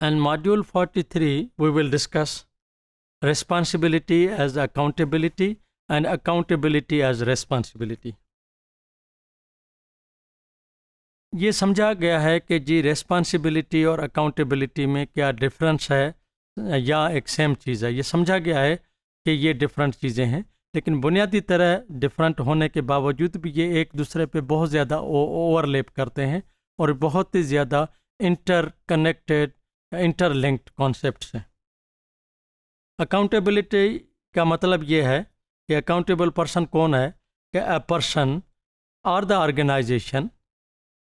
And Module 43, we will discuss responsibility as accountability and accountability as responsibility. یہ سمجھا گیا ہے کہ جی ریسپانسبلٹی اور اکاؤنٹیبلٹی میں کیا ڈفرینس ہے یا ایک سیم چیز ہے. یہ سمجھا گیا ہے کہ یہ ڈفرینٹ چیزیں ہیں، لیکن بنیادی طرح ڈفرینٹ ہونے کے باوجود بھی یہ ایک دوسرے پہ بہت زیادہ اوور لیپ کرتے ہیں اور بہت ہی زیادہ inter connected inter linked concepts ہیں. اکاؤنٹیبلٹی کا مطلب یہ ہے کہ اکاؤنٹیبل پرسن کون ہے، کہ اے پرسن اور دا organization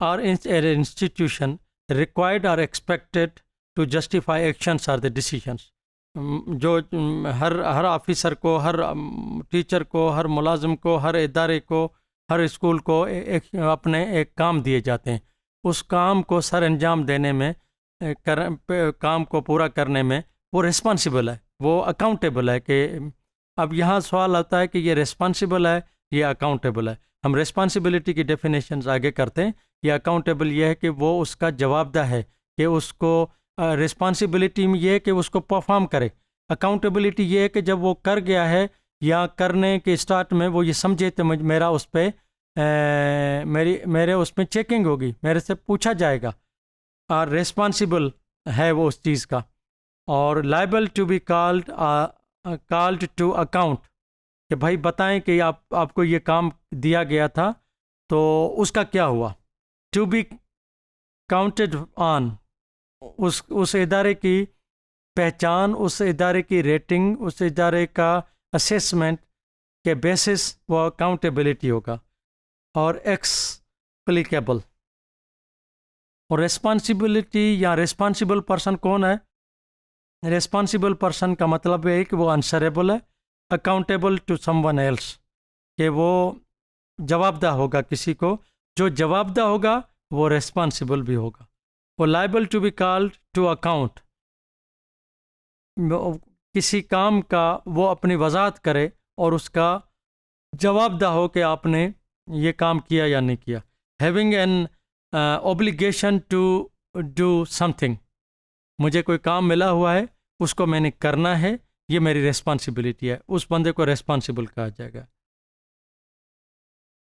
or an institution required or expected to justify actions or the decisions. جو ہر آفیسر کو، ہر ٹیچر کو، ہر ملازم کو، ہر ادارے کو، ہر اسکول کو اپنے ایک کام دیے جاتے ہیں. اس کام کو سر انجام دینے میں، کام کو پورا کرنے میں وہ ریسپانسبل ہے، وہ اکاؤنٹیبل ہے. کہ اب یہاں سوال آتا ہے کہ یہ ریسپانسبل ہے، یہ اکاؤنٹیبل ہے. ہم ریسپانسبلٹی کی ڈیفینیشنز آگے کرتے ہیں. یہ اکاؤنٹیبل یہ ہے کہ وہ اس کا جواب دہ ہے، کہ اس کو ریسپانسبلٹی میں یہ ہے کہ اس کو پرفارم کرے. اکاؤنٹیبلٹی یہ ہے کہ جب وہ کر گیا ہے یا کرنے کے اسٹارٹ میں وہ یہ سمجھے تو میرا اس پہ میرے اس میں چیکنگ ہوگی، میرے سے پوچھا جائے گا، اور ریسپانسبل ہے وہ اس چیز کا. اور liable to be called to account, کہ بھائی بتائیں کہ آپ کو یہ کام دیا گیا تھا تو اس کا کیا ہوا. ٹو بی کاؤنٹڈ آن، اس ادارے کی پہچان، اس ادارے کی ریٹنگ، اس ادارے کا اسیسمنٹ کے بیسس وہ اکاؤنٹیبلٹی ہوگا. اور ایکسپلیکیبل. اور ریسپانسبلٹی یا ریسپانسبل پرسن کون ہے؟ ریسپانسبل پرسن کا مطلب ہے کہ وہ آنسریبل ہے، accountable to someone else, کہ وہ جواب دہ ہوگا کسی کو. جو جواب دہ ہوگا وہ ریسپانسبل بھی ہوگا. وہ liable to be called to account, کسی کام کا وہ اپنی وضاحت کرے اور اس کا جواب دہ ہو کہ آپ نے یہ کام کیا یا نہیں کیا. Having an obligation to do something, مجھے کوئی کام ملا ہوا ہے، اس کو میں نے کرنا ہے، یہ میری ریسپانسبلٹی ہے. اس بندے کو ریسپانسبل کہا جائے گا.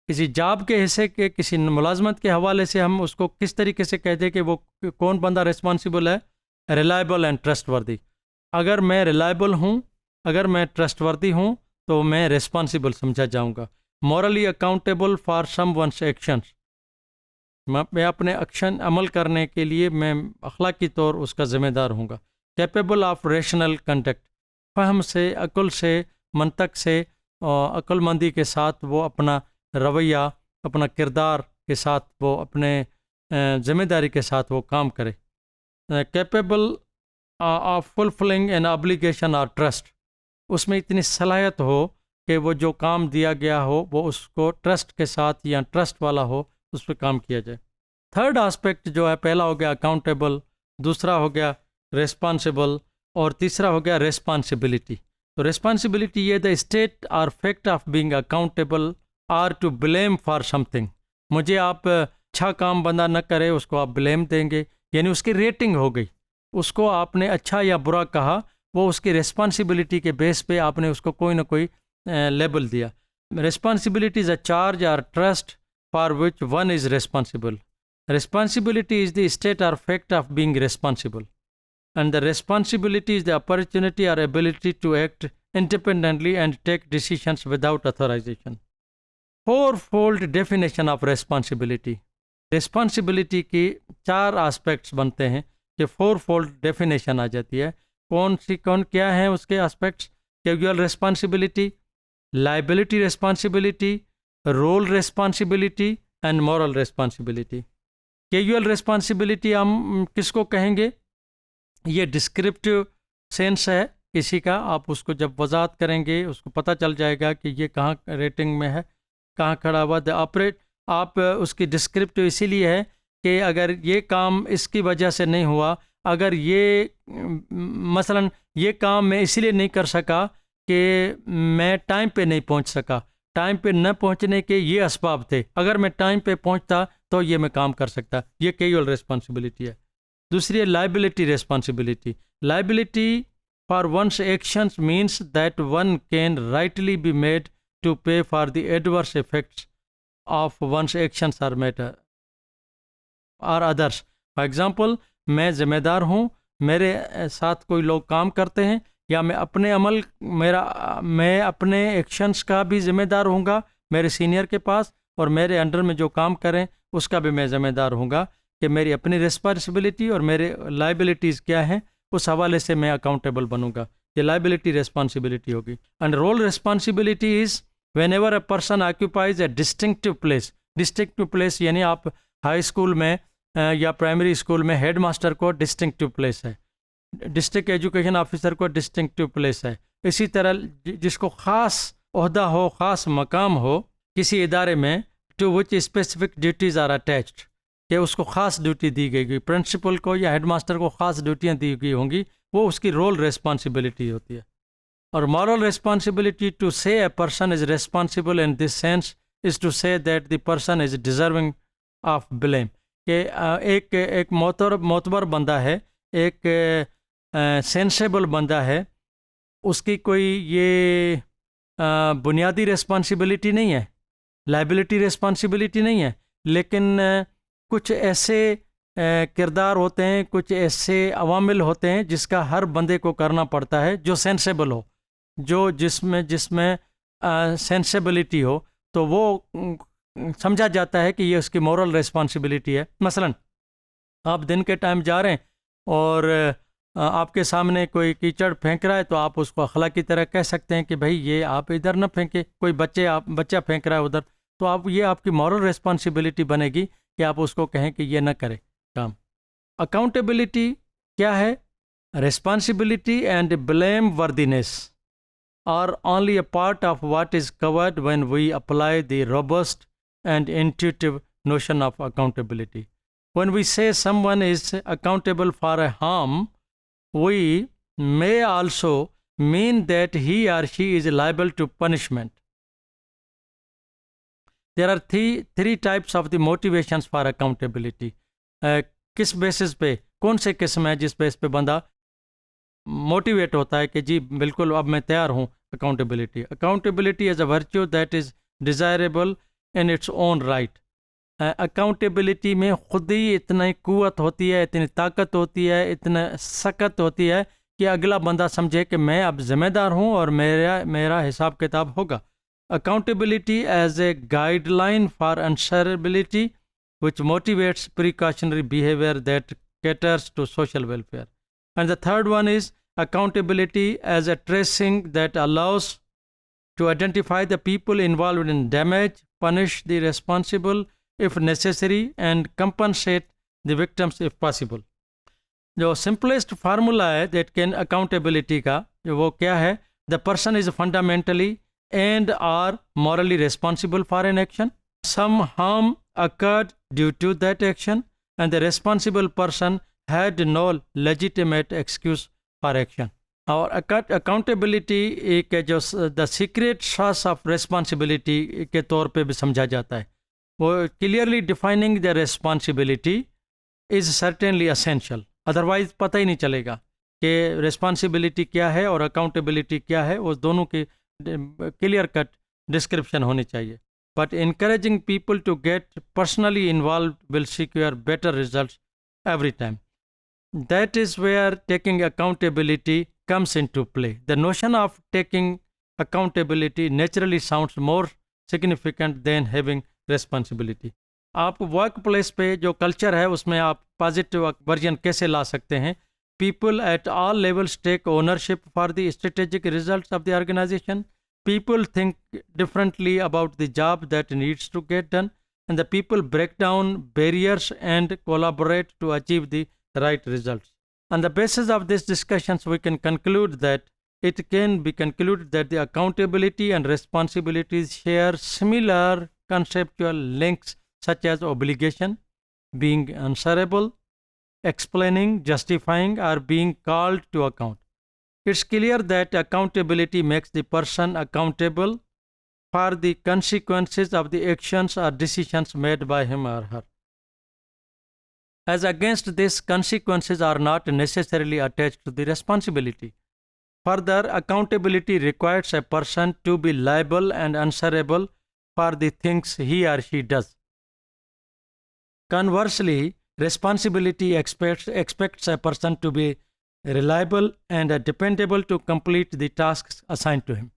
کسی جاب کے حصے کے، کسی ملازمت کے حوالے سے ہم اس کو کس طریقے سے کہتے ہیں کہ وہ کون بندہ ریسپانسبل ہے؟ ریلائبل اینڈ ٹرسٹ وردی. اگر میں ریلائبل ہوں، اگر میں ٹرسٹ وردی ہوں تو میں ریسپانسبل سمجھا جاؤں گا. Morally accountable for someone's actions, میں اپنے ایکشن عمل کرنے کے لیے میں اخلاقی طور اس کا ذمہ دار ہوں گا. کیپیبل آف ریشنل کنڈکٹ، فہم سے، عقل سے، منطق سے، عقل مندی کے ساتھ وہ اپنا رویہ، اپنا کردار کے ساتھ وہ اپنے ذمہ داری کے ساتھ وہ کام کرے. Capable of fulfilling an obligation اور ٹرسٹ، اس میں اتنی صلاحیت ہو کہ وہ جو کام دیا گیا ہو وہ اس کو ٹرسٹ کے ساتھ یا ٹرسٹ والا ہو، اس پہ کام کیا جائے. تھرڈ آسپیکٹ جو ہے، پہلا ہو گیا اکاؤنٹیبل، دوسرا ہو گیا ریسپانسبل، اور تیسرا ہو گیا ریسپانسبلٹی. تو ریسپانسبلٹی یہ دا اسٹیٹ اور fact of being accountable or to blame for something. مجھے آپ اچھا کام بندہ نہ کرے، اس کو آپ بلیم دیں گے، یعنی اس کی ریٹنگ ہو گئی. اس کو آپ نے اچھا یا برا کہا، وہ اس کی ریسپانسبلٹی کے بیس پہ آپ نے اس کو کوئی نہ کوئی لیبل دیا. Responsibility is a charge or trust for which one is responsible. Responsibility is the state اور fact of being responsible. And the responsibility is the opportunity or ability to act independently and take decisions without authorization. Four-fold definition of responsibility. Responsibility کی 4 aspects بنتے ہیں کہ four-fold definition آ جاتی ہے. کون کیا ہیں اس کے aspects؟ Casual responsibility, liability responsibility, role responsibility and moral responsibility. Casual responsibility ہم کس کو کہیں گے؟ یہ ڈسکرپٹیو سینس ہے کسی کا. آپ اس کو جب وضاحت کریں گے اس کو پتہ چل جائے گا کہ یہ کہاں ریٹنگ میں ہے، کہاں کھڑا ہوا. آپ اس کی ڈسکرپٹیو اسی لیے ہے کہ اگر یہ کام اس کی وجہ سے نہیں ہوا، اگر یہ مثلا یہ کام میں اسی لیے نہیں کر سکا کہ میں ٹائم پہ نہیں پہنچ سکا، ٹائم پہ نہ پہنچنے کے یہ اسباب تھے، اگر میں ٹائم پہ پہنچتا تو یہ میں کام کر سکتا. یہ کیجول ریسپانسبلٹی ہے. دوسری ہے liability responsibility. Liability for one's actions means that one can rightly be made to pay for the adverse effects of one's actions or matter or others. For example, میں ذمہ دار ہوں، میرے ساتھ کوئی لوگ کام کرتے ہیں، یا میں اپنے ایکشنز کا بھی ذمہ دار ہوں گا میرے سینئر کے پاس، اور میرے انڈر میں جو کام کریں اس کا بھی میں ذمہ دار ہوں گا کہ میری اپنی رسپانسبلٹی اور میرے لائبلٹیز کیا ہیں، اس حوالے سے میں اکاؤنٹیبل بنوں گا. یہ لائبلٹی رسپانسبلٹی ہوگی. And role responsibility is whenever a person occupies a distinctive place. Distinctive place یعنی آپ ہائی اسکول میں یا پرائمری اسکول میں ہیڈ ماسٹر کو ڈسٹنکٹیو پلیس ہے، ڈسٹرکٹ ایجوکیشن آفیسر کو ڈسٹنکٹیو پلیس ہے. اسی طرح جس کو خاص عہدہ ہو، خاص مقام ہو کسی ادارے میں، to which specific duties are attached, کہ اس کو خاص ڈیوٹی دی گئی، پرنسپل کو یا ہیڈ ماسٹر کو خاص ڈیوٹیاں دی گئی ہوں گی، وہ اس کی رول ریسپانسبلٹی ہوتی ہے. اور moral responsibility to say a person is responsible in this sense is to say that the person is deserving of blame, کہ ایک معتبر بندہ ہے، ایک سینسیبل بندہ ہے، اس کی کوئی یہ بنیادی ریسپانسبلٹی نہیں ہے، لائبلٹی ریسپانسبلٹی نہیں ہے، لیکن کچھ ایسے کردار ہوتے ہیں، کچھ ایسے عوامل ہوتے ہیں جس کا ہر بندے کو کرنا پڑتا ہے جو سینسیبل ہو، جو جس میں سینسیبلٹی ہو، تو وہ سمجھا جاتا ہے کہ یہ اس کی مورل ریسپانسبلٹی ہے. مثلا آپ دن کے ٹائم جا رہے ہیں اور آپ کے سامنے کوئی کیچڑ پھینک رہا ہے، تو آپ اس کو اخلاقی طرح کہہ سکتے ہیں کہ بھائی یہ آپ ادھر نہ پھینکے. کوئی بچہ پھینک رہا ہے ادھر، تو آپ کی مورل ریسپانسبلٹی بنے گی کہ آپ اس کو کہیں کہ یہ نہ کرے کام. اکاؤنٹیبلٹی کیا ہے؟ Responsibility and blame وردینس are only a part of what is covered when we apply the robust and intuitive notion of accountability. When we say someone is accountable for a harm, we may also mean that he or she is liable to punishment. There are three types of the motivations for accountability. کس basis پہ، کون سے قسم ہے جس بیس پہ بندہ motivate ہوتا ہے کہ جی بالکل اب میں تیار ہوں accountability. Accountability is a virtue that is desirable in its own right. Accountability میں خود ہی اتنی قوت ہوتی ہے، اتنی طاقت ہوتی ہے، اتنا سخت ہوتی ہے کہ اگلا بندہ سمجھے کہ میں اب ذمہ دار ہوں اور میرا حساب کتاب ہوگا. Accountability as a guideline for answerability which motivates precautionary behavior that caters to social welfare. And the third one is accountability as a tracing that allows to identify the people involved in damage, punish the responsible if necessary, and compensate the victims if possible. جو simplest formula ہے that can accountability کا، جو وہ کیا ہے؟ The person is fundamentally and are morally responsible for an action. Some harm occurred due to that action, and the responsible person had no legitimate excuse for action. اور accountability ایک جو the secret sauce of responsibility کے طور پہ بھی سمجھا جاتا ہے. وہ clearly defining the responsibility is certainly essential. otherwise پتہ ہی نہیں چلے گا کہ responsibility کیا ہے اور accountability کیا ہے، وہ دونوں کی clear cut description ہونی چاہیے. But encouraging people to get personally involved will secure better results every time. That is where taking accountability comes into play. The notion of taking accountability naturally sounds more significant than having responsibility. آپ work place پہ جو culture ہے اس میں آپ positive version کیسے لا سکتے ہیں؟ People at all levels take ownership for the strategic results of the organization. People think differently about the job that needs to get done, and the people break down barriers and collaborate to achieve the right results. On the basis of these discussions, we can conclude that the accountability and responsibilities share similar conceptual links such as obligation, being answerable, explaining, justifying, or being called to account. It's clear that accountability makes the person accountable for the consequences of the actions or decisions made by him or her. As against this, consequences are not necessarily attached to the responsibility. Further, accountability requires a person to be liable and answerable for the things he or she does. Conversely, responsibility expects a person to be reliable and dependable to complete the tasks assigned to him.